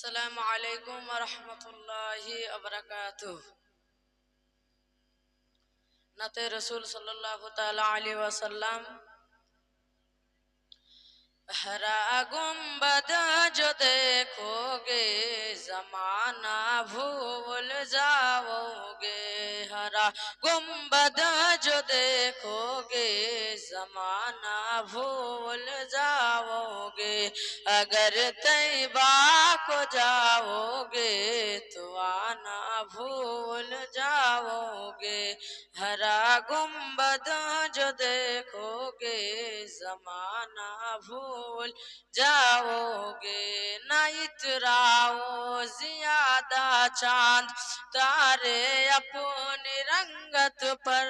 अस्सलामु अलैकुम वरहमतुल्लाहि वबरकातुह। नाते रसूल सल्लल्लाहु ताला अलैहि वसल्लम। हरा गुंबद जो देखोगे जमाना भूल जाओगे। हरा गुंबद जो देखोगे जमाना भूल जाओगे। अगर तैबा को जाओगे तो आना भूल जाओगे। हरा गुंबद जो देखोगे जमाना भूल जाओगे। न इतराओ ज्यादा चांद तारे अपनी रंगत पर।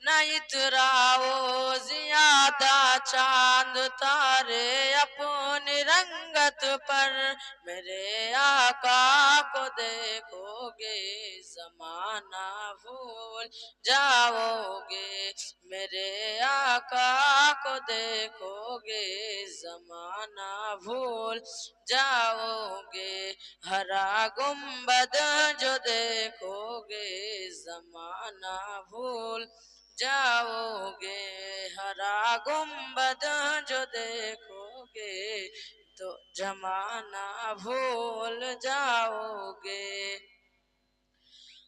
न इतराओ ज्यादा चांद तारे अपनी रंगत पर। मेरे आका को देखोगे जमाना भूल जाओगे। मेरे आका को देखोगे जमाना भूल जाओगे। हरा गुंबद जो देखोगे जमाना भूल जाओगे। हरा गुंबद जो देखोगे तो जमाना भूल जाओगे।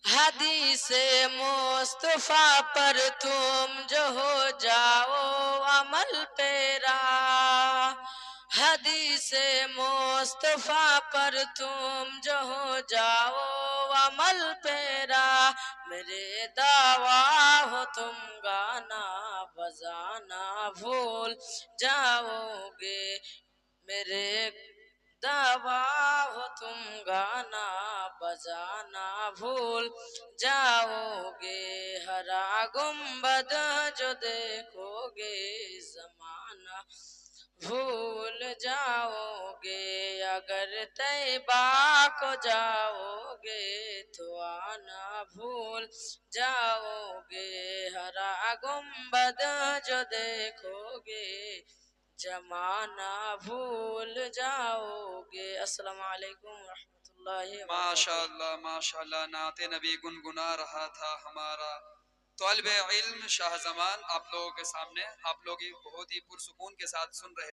हदीसे मुस्तफा पर तुम जो हो जाओ अमल पेरा। हदीसे मुस्तफा पर तुम जो हो जाओ अमल पेरा। मेरे दावा हो तुम गाना बजाना भूल जाओगे। मेरे दावा हो तुम गाना बजाना भूल जाओगे। हरा गुंबद जो देखोगे जमाना भूल जाओगे। अगर तैबा को जाओगे तो आना भूल जाओगे। हरा गुंबद जो देखोगे जमाना भूल जाओगे। अस्सलाम वालेकुम रहमतुल्लाहि व बरकातुहू। माशाअल्लाह माशाअल्लाह। नाते नबी गुनगुना रहा था हमारा तौलिब इल्म शाह जमान आप लोगों के सामने। आप लोग बहुत ही पुरसुकून के साथ सुन रहे